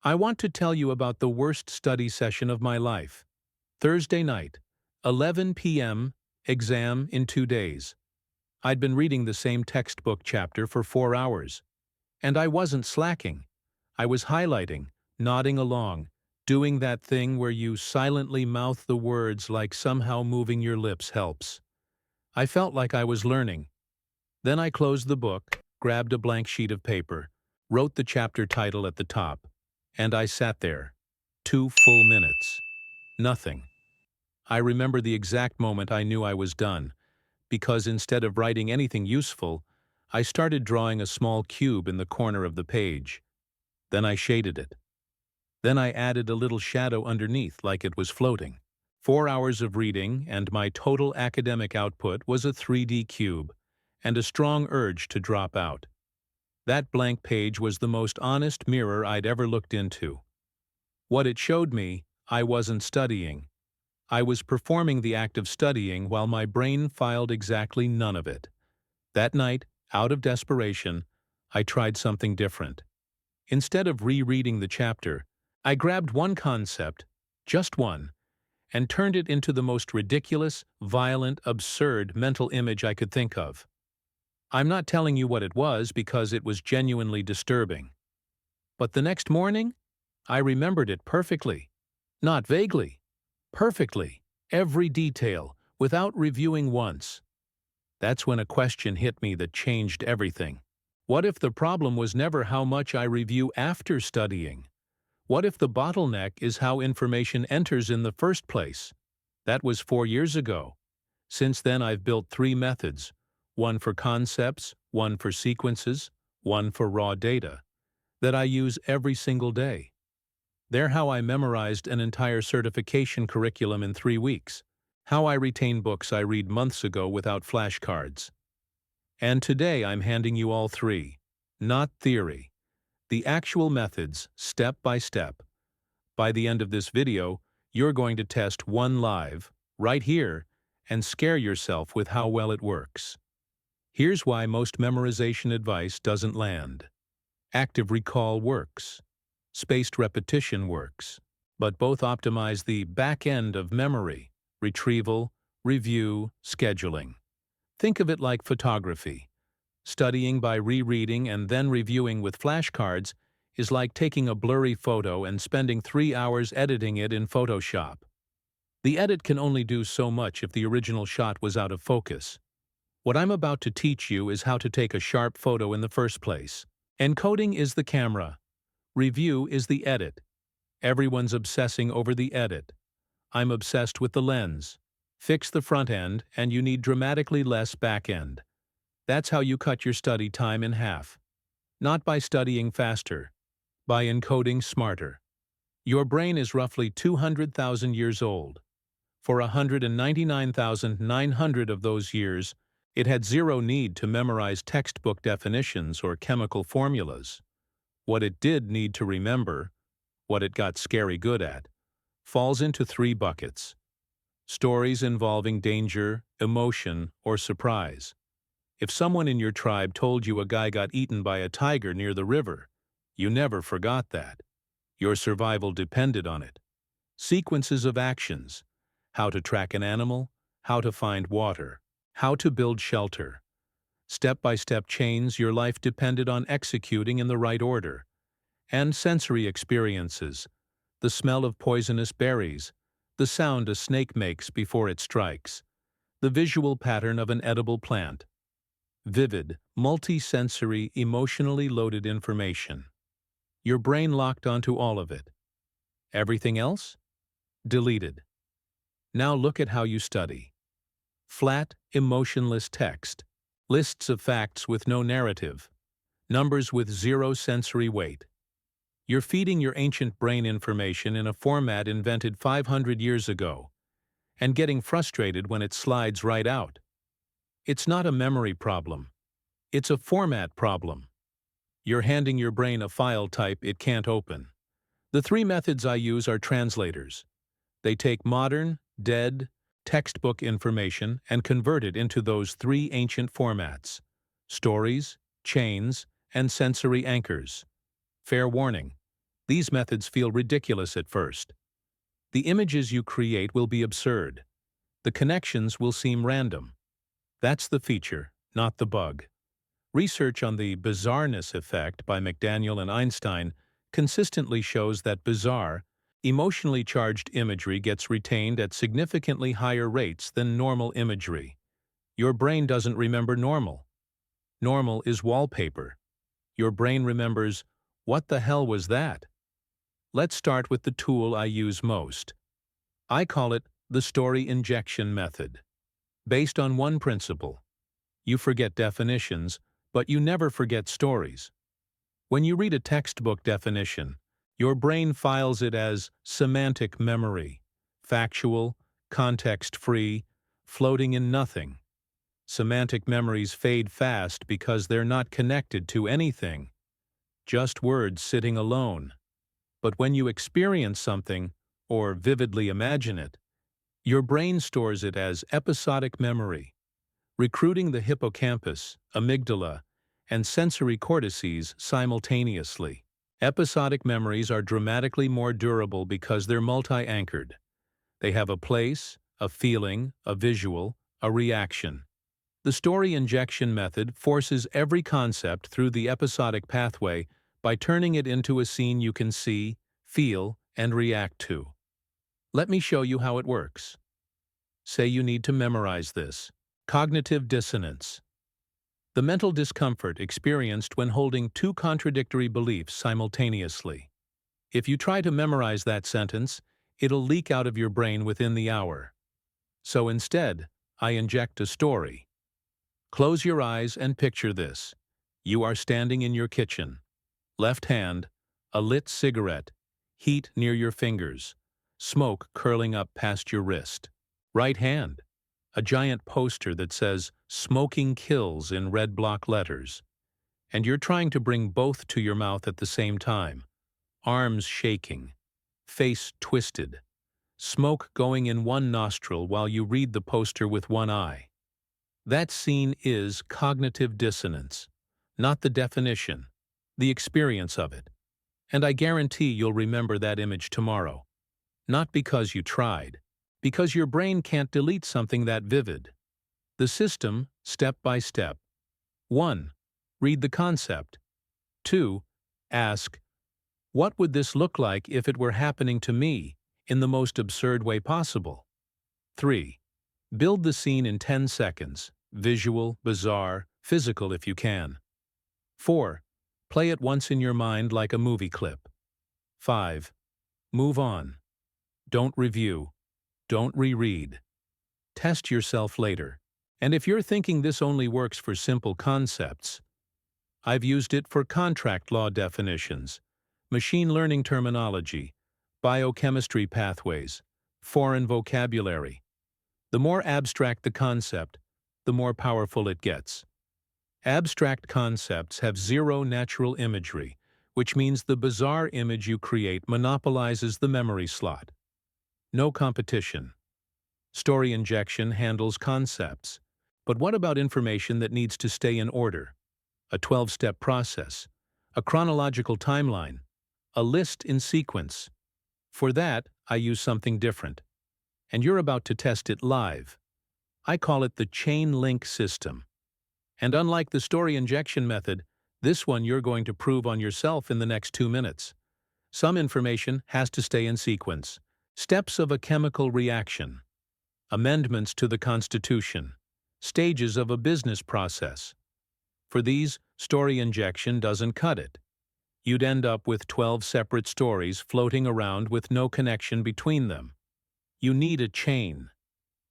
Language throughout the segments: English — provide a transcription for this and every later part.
I want to tell you about the worst study session of my life. Thursday night, 11 p.m., exam in 2 days. I'd been reading the same textbook chapter for 4 hours. And I wasn't slacking. I was highlighting, nodding along, doing that thing where you silently mouth the words like somehow moving your lips helps. I felt like I was learning. Then I closed the book, grabbed a blank sheet of paper, wrote the chapter title at the top, and I sat there. 2 full minutes. Nothing. I remember the exact moment I knew I was done, because instead of writing anything useful, I started drawing a small cube in the corner of the page. Then I shaded it. Then I added a little shadow underneath like it was floating. 4 hours of reading, and my total academic output was a 3D cube, and a strong urge to drop out. That blank page was the most honest mirror I'd ever looked into. What it showed me, I wasn't studying. I was performing the act of studying while my brain filed exactly none of it. That night, out of desperation, I tried something different. Instead of rereading the chapter, I grabbed one concept, just one, and turned it into the most ridiculous, violent, absurd mental image I could think of. I'm not telling you what it was because it was genuinely disturbing. But the next morning, I remembered it perfectly. Not vaguely. Perfectly. Every detail, without reviewing once. That's when a question hit me that changed everything. What if the problem was never how much I review after studying? What if the bottleneck is how information enters in the first place? That was 4 years ago. Since then I've built 3 methods. One for concepts, one for sequences, one for raw data, that I use every single day. They're how I memorized an entire certification curriculum in 3 weeks, how I retain books I read months ago without flashcards. And today I'm handing you all 3. Not theory. The actual methods, step by step. By the end of this video, you're going to test one live, right here, and scare yourself with how well it works. Here's why most memorization advice doesn't land. Active recall works. Spaced repetition works. But both optimize the back end of memory, retrieval, review, scheduling. Think of it like photography. Studying by rereading and then reviewing with flashcards is like taking a blurry photo and spending 3 hours editing it in Photoshop. The edit can only do so much if the original shot was out of focus. What I'm about to teach you is how to take a sharp photo in the first place. Encoding is the camera. Review is the edit. Everyone's obsessing over the edit. I'm obsessed with the lens. Fix the front end, and you need dramatically less back end. That's how you cut your study time in half. Not by studying faster, by encoding smarter. Your brain is roughly 200,000 years old. For 199,900 of those years, it had zero need to memorize textbook definitions or chemical formulas. What it did need to remember, what it got scary good at, falls into 3 buckets. Stories involving danger, emotion, or surprise. If someone in your tribe told you a guy got eaten by a tiger near the river, you never forgot that. Your survival depended on it. Sequences of actions. How to track an animal, how to find water, how to build shelter. Step-by-step chains your life depended on executing in the right order. And sensory experiences. The smell of poisonous berries, the sound a snake makes before it strikes, the visual pattern of an edible plant. Vivid, multi-sensory, emotionally loaded information. Your brain locked onto all of it. Everything else? Deleted. Now look at how you study. Flat, emotionless text. Lists of facts with no narrative. Numbers with zero sensory weight. You're feeding your ancient brain information in a format invented 500 years ago, and getting frustrated when it slides right out. It's not a memory problem. It's a format problem. You're handing your brain a file type it can't open. The 3 methods I use are translators. They take modern, dead, textbook information and convert it into those 3 ancient formats: stories, chains, and sensory anchors. Fair warning, These methods feel ridiculous at first. The images you create will be absurd. The connections will seem random. That's the feature, not the bug. Research on the bizarreness effect by McDaniel and Einstein consistently shows that bizarre, emotionally charged imagery gets retained at significantly higher rates than normal imagery. Your brain doesn't remember normal. Normal is wallpaper. Your brain remembers, what the hell was that? Let's start with the tool I use most. I call it the story injection method. Based on one principle. You forget definitions, but you never forget stories. When you read a textbook definition, your brain files it as semantic memory, factual, context-free, floating in nothing. Semantic memories fade fast because they're not connected to anything, just words sitting alone. But when you experience something, or vividly imagine it, your brain stores it as episodic memory, recruiting the hippocampus, amygdala, and sensory cortices simultaneously. Episodic memories are dramatically more durable because they're multi-anchored. They have a place, a feeling, a visual, a reaction. The story injection method forces every concept through the episodic pathway by turning it into a scene you can see, feel, and react to. Let me show you how it works. Say you need to memorize this. Cognitive dissonance. The mental discomfort experienced when holding two contradictory beliefs simultaneously. If you try to memorize that sentence, it'll leak out of your brain within the hour. So instead, I inject a story. Close your eyes and picture this. You are standing in your kitchen. Left hand, a lit cigarette, heat near your fingers, smoke curling up past your wrist. Right hand, a giant poster that says "Smoking Kills" in red block letters. And you're trying to bring both to your mouth at the same time. Arms shaking, face twisted, smoke going in one nostril while you read the poster with one eye. That scene is cognitive dissonance, not the definition, the experience of it. And I guarantee you'll remember that image tomorrow. Not because you tried, because your brain can't delete something that vivid. The system, step by step. 1. Read the concept. 2. Ask, what would this look like if it were happening to me, in the most absurd way possible? 3. Build the scene in 10 seconds, visual, bizarre, physical if you can. 4. Play it once in your mind like a movie clip. 5. Move on. Don't review. Don't reread. Test yourself later. And if you're thinking this only works for simple concepts, I've used it for contract law definitions, machine learning terminology, biochemistry pathways, foreign vocabulary. The more abstract the concept, the more powerful it gets. Abstract concepts have zero natural imagery, which means the bizarre image you create monopolizes the memory slot. No competition. Story injection handles concepts. But what about information that needs to stay in order? A 12-step process, a chronological timeline, a list in sequence. For that, I use something different. And you're about to test it live. I call it the chain link system. And unlike the story injection method, this one you're going to prove on yourself in the next 2 minutes. Some information has to stay in sequence. Steps of a chemical reaction. Amendments to the Constitution. Stages of a business process. For these, story injection doesn't cut it. You'd end up with 12 separate stories floating around with no connection between them. You need a chain,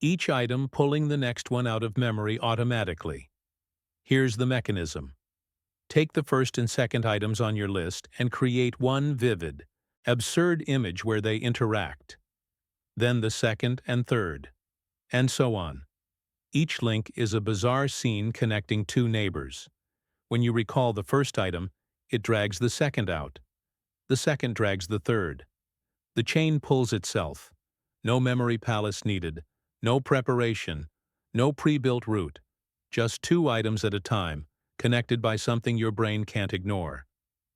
each item pulling the next one out of memory automatically. Here's the mechanism. Take the first and second items on your list and create one vivid, absurd image where they interact. Then the second and third, and so on. Each link is a bizarre scene connecting two neighbors. When you recall the first item, it drags the second out. The second drags the third. The chain pulls itself. No memory palace needed, no preparation, no pre-built route. Just two items at a time, connected by something your brain can't ignore.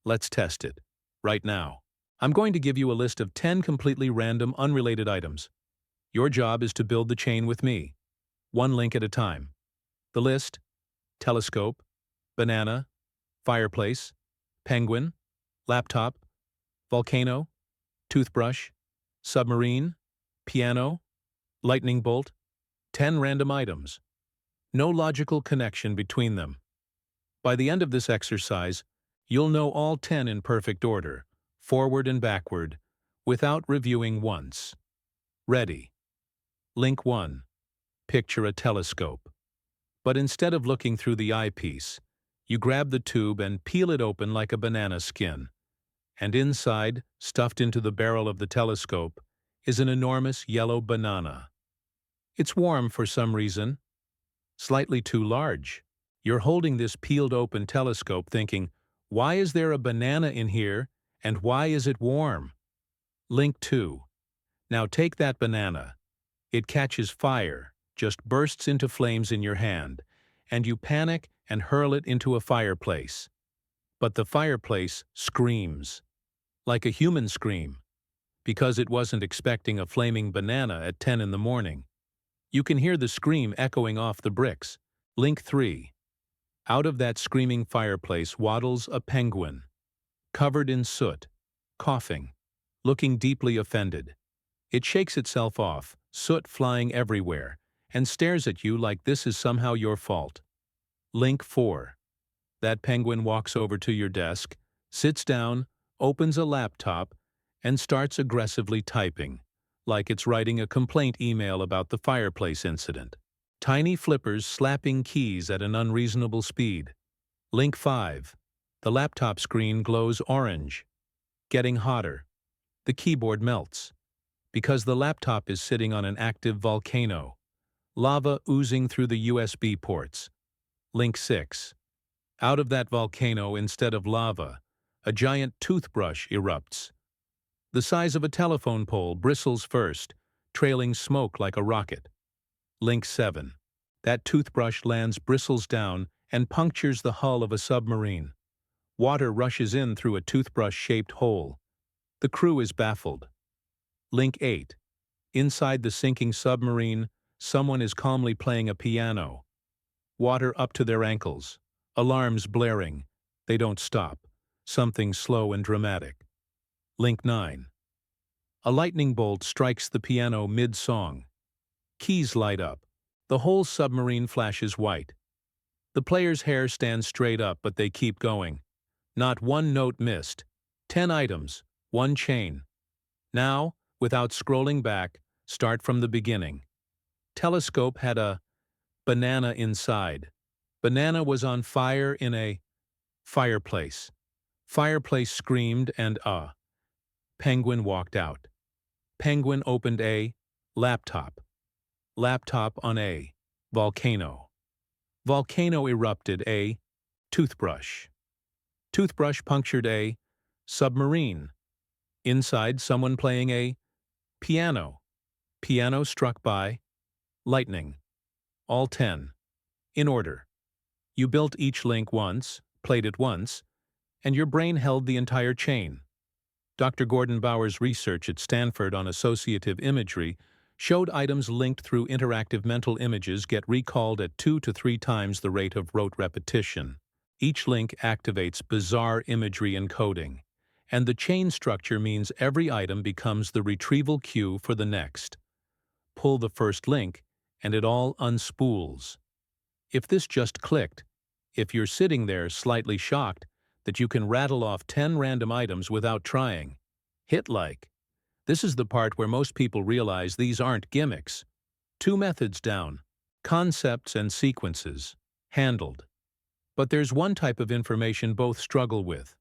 Let's test it. Right now. I'm going to give you a list of 10 completely random, unrelated items. Your job is to build the chain with me, one link at a time. The list: telescope, banana, fireplace, penguin, laptop, volcano, toothbrush, submarine, piano, lightning bolt, 10 random items. No logical connection between them. By the end of this exercise, you'll know all 10 in perfect order, forward and backward, without reviewing once. Ready. Link 1. Picture a telescope. But instead of looking through the eyepiece, you grab the tube and peel it open like a banana skin. And inside, stuffed into the barrel of the telescope, is an enormous yellow banana. It's warm for some reason. Slightly too large. You're holding this peeled open telescope thinking, why is there a banana in here and why is it warm? Link 2. Now take that banana. It catches fire, just bursts into flames in your hand, and you panic and hurl it into a fireplace. But the fireplace screams. Like a human scream. Because it wasn't expecting a flaming banana at 10 in the morning. You can hear the scream echoing off the bricks. Link 3. Out of that screaming fireplace waddles a penguin. Covered in soot. Coughing. Looking deeply offended. It shakes itself off, soot flying everywhere, and stares at you like this is somehow your fault. Link 4. That penguin walks over to your desk, sits down, opens a laptop, and starts aggressively typing, like it's writing a complaint email about the fireplace incident. Tiny flippers slapping keys at an unreasonable speed. Link 5. The laptop screen glows orange. Getting hotter. The keyboard melts. Because the laptop is sitting on an active volcano. Lava oozing through the USB ports. Link 6. Out of that volcano, instead of lava, a giant toothbrush erupts. The size of a telephone pole bristles first, trailing smoke like a rocket. Link 7. That toothbrush lands bristles down and punctures the hull of a submarine. Water rushes in through a toothbrush-shaped hole. The crew is baffled. Link 8. Inside the sinking submarine, someone is calmly playing a piano. Water up to their ankles. Alarms blaring. They don't stop. Something slow and dramatic. Link 9. A lightning bolt strikes the piano mid-song. Keys light up. The whole submarine flashes white. The player's hair stands straight up, but they keep going. Not one note missed. 10 items, one chain. Now, without scrolling back, start from the beginning. Telescope had a banana inside. Banana was on fire in a fireplace. Fireplace screamed and penguin walked out. Penguin opened a laptop. Laptop on a volcano. Volcano erupted a toothbrush. Toothbrush punctured a submarine. Inside, someone playing a piano. Piano struck by lightning. All 10. In order. You built each link once, played it once, and your brain held the entire chain. Dr. Gordon Bauer's research at Stanford on associative imagery showed items linked through interactive mental images get recalled at 2 to 3 times the rate of rote repetition. Each link activates bizarre imagery encoding, and the chain structure means every item becomes the retrieval cue for the next. Pull the first link, and it all unspools. If this just clicked, if you're sitting there slightly shocked that you can rattle off 10 random items without trying, hit like. This is the part where most people realize these aren't gimmicks. 2 methods down. Concepts and sequences. Handled. But there's one type of information both struggle with.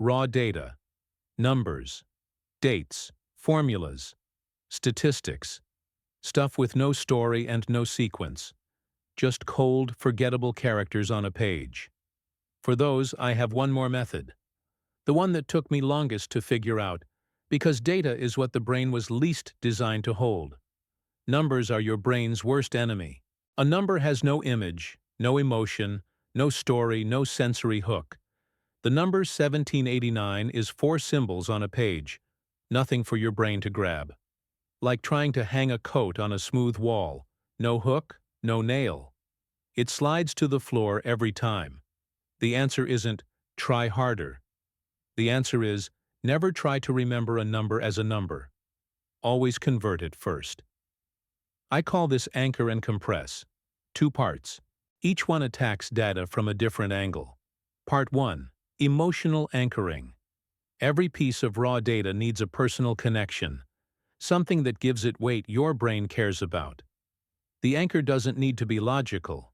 Raw data. Numbers. Dates. Formulas. Statistics. Stuff with no story and no sequence. Just cold, forgettable characters on a page. For those, I have one more method. The one that took me longest to figure out, because data is what the brain was least designed to hold. Numbers are your brain's worst enemy. A number has no image, no emotion, no story, no sensory hook. The number 1789 is 4 symbols on a page, nothing for your brain to grab. Like trying to hang a coat on a smooth wall, no hook, no nail. It slides to the floor every time. The answer isn't, try harder. The answer is, never try to remember a number as a number. Always convert it first. I call this anchor and compress. 2 parts. Each one attacks data from a different angle. Part 1. Emotional anchoring. Every piece of raw data needs a personal connection, something that gives it weight your brain cares about. The anchor doesn't need to be logical.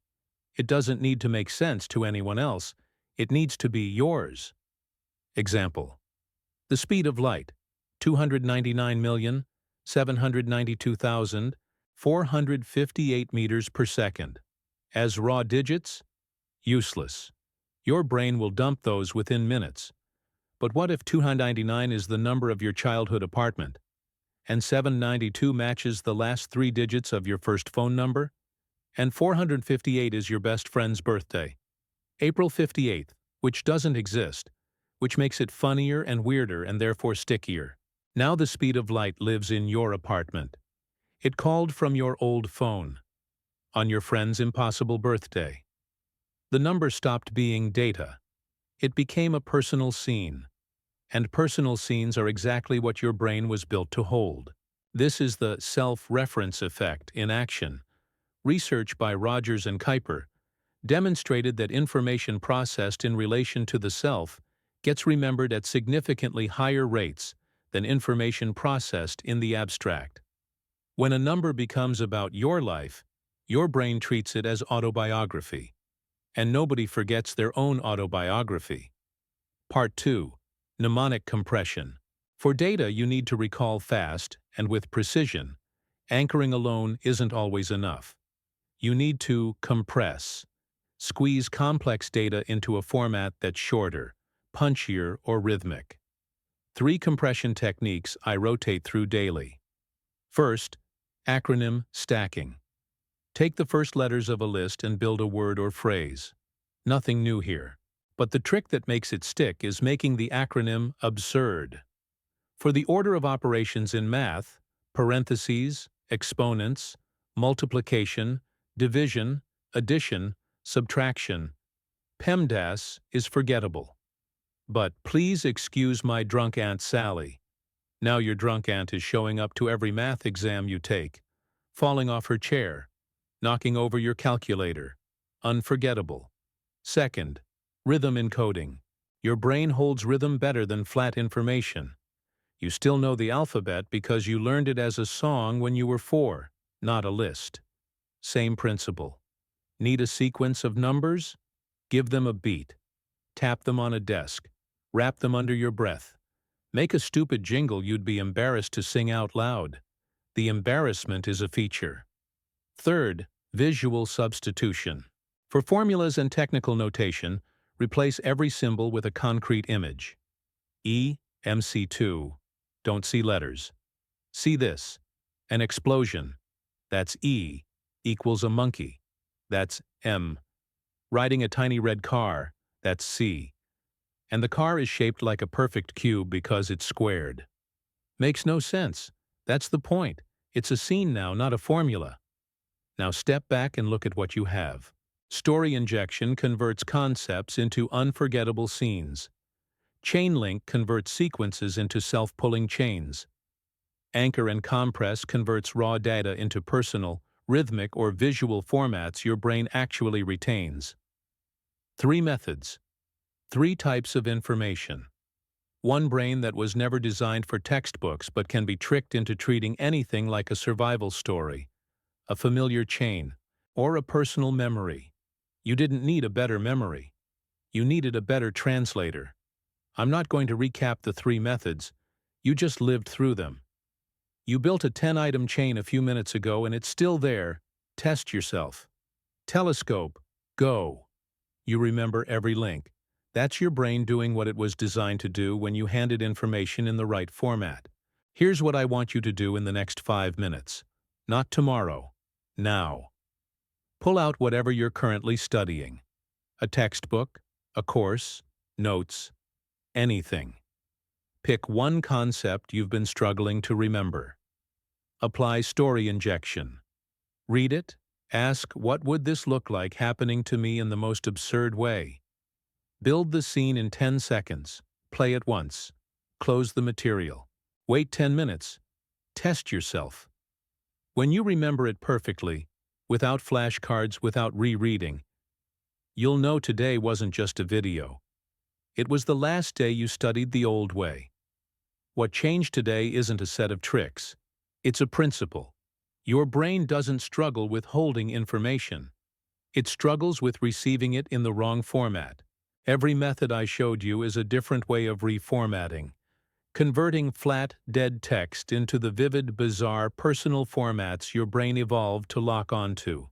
It doesn't need to make sense to anyone else. It needs to be yours. Example. The speed of light, 299,792,458 meters per second. As raw digits? Useless. Your brain will dump those within minutes. But what if 299 is the number of your childhood apartment, and 792 matches the last 3 digits of your first phone number, and 458 is your best friend's birthday? April 58th, which doesn't exist, which makes it funnier and weirder and therefore stickier. Now the speed of light lives in your apartment. It called from your old phone, on your friend's impossible birthday. The number stopped being data. It became a personal scene. And personal scenes are exactly what your brain was built to hold. This is the self-reference effect in action. Research by Rogers and Kuiper demonstrated that information processed in relation to the self gets remembered at significantly higher rates than information processed in the abstract. When a number becomes about your life, your brain treats it as autobiography. And nobody forgets their own autobiography. Part 2. Mnemonic compression. For data you need to recall fast and with precision. Anchoring alone isn't always enough. You need to compress. Squeeze complex data into a format that's shorter, punchier, or rhythmic. 3 compression techniques I rotate through daily. First, acronym stacking. Take the first letters of a list and build a word or phrase. Nothing new here. But the trick that makes it stick is making the acronym absurd. For the order of operations in math, parentheses, exponents, multiplication, division, addition, subtraction, PEMDAS is forgettable. But please excuse my drunk Aunt Sally. Now your drunk aunt is showing up to every math exam you take, falling off her chair, knocking over your calculator. Unforgettable. Second, rhythm encoding. Your brain holds rhythm better than flat information. You still know the alphabet because you learned it as a song when you were 4, not a list. Same principle. Need a sequence of numbers? Give them a beat. Tap them on a desk. Wrap them under your breath. Make a stupid jingle you'd be embarrassed to sing out loud. The embarrassment is a feature. Third, visual substitution. For formulas and technical notation, replace every symbol with a concrete image. E, MC2. Don't see letters. See this. An explosion. That's E, equals a monkey. That's M. Riding a tiny red car. That's C. And the car is shaped like a perfect cube because it's squared. Makes no sense. That's the point. It's a scene now, not a formula. Now step back and look at what you have. Story injection converts concepts into unforgettable scenes. Chain link converts sequences into self-pulling chains. Anchor and compress converts raw data into personal, rhythmic, or visual formats your brain actually retains. 3 methods. 3 types of information. One brain that was never designed for textbooks but can be tricked into treating anything like a survival story, a familiar chain, or a personal memory. You didn't need a better memory. You needed a better translator. I'm not going to recap the 3 methods. You just lived through them. You built a 10-item chain a few minutes ago and it's still there. Test yourself. Telescope. Go. You remember every link. That's your brain doing what it was designed to do when you handed information in the right format. Here's what I want you to do in the next 5 minutes. Not tomorrow. Now. Pull out whatever you're currently studying. A textbook, a course, notes, anything. Pick one concept you've been struggling to remember. Apply story injection. Read it. Ask, what would this look like happening to me in the most absurd way? Build the scene in 10 seconds. Play it once. Close the material. Wait 10 minutes. Test yourself. When you remember it perfectly, without flashcards, without rereading, you'll know today wasn't just a video. It was the last day you studied the old way. What changed today isn't a set of tricks. It's a principle. Your brain doesn't struggle with holding information. It struggles with receiving it in the wrong format. Every method I showed you is a different way of reformatting, converting flat, dead text into the vivid, bizarre, personal formats your brain evolved to lock onto.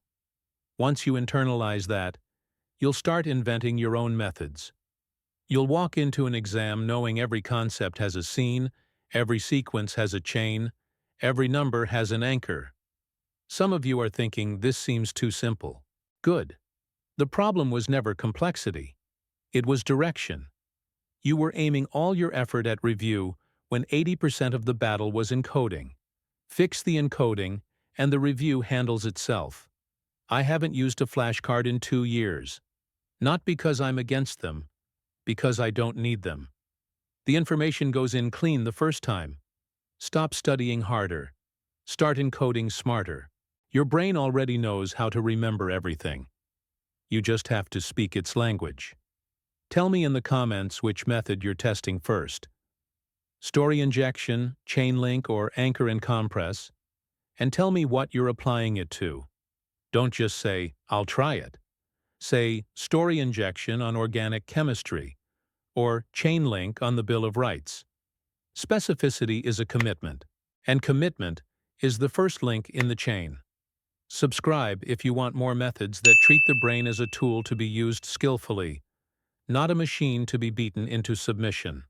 Once you internalize that, you'll start inventing your own methods. You'll walk into an exam knowing every concept has a scene, every sequence has a chain, every number has an anchor. Some of you are thinking, this seems too simple. Good. The problem was never complexity. It was direction. You were aiming all your effort at review when 80% of the battle was encoding. Fix the encoding, and the review handles itself. I haven't used a flashcard in 2 years. Not because I'm against them, because I don't need them. The information goes in clean the first time. Stop studying harder. Start encoding smarter. Your brain already knows how to remember everything. You just have to speak its language. Tell me in the comments which method you're testing first. Story injection, chain link, or anchor and compress, and tell me what you're applying it to. Don't just say, I'll try it. Say, story injection on organic chemistry, or chain link on the Bill of Rights. Specificity is a commitment, and commitment is the first link in the chain. Subscribe if you want more methods that treat the brain as a tool to be used skillfully, not a machine to be beaten into submission.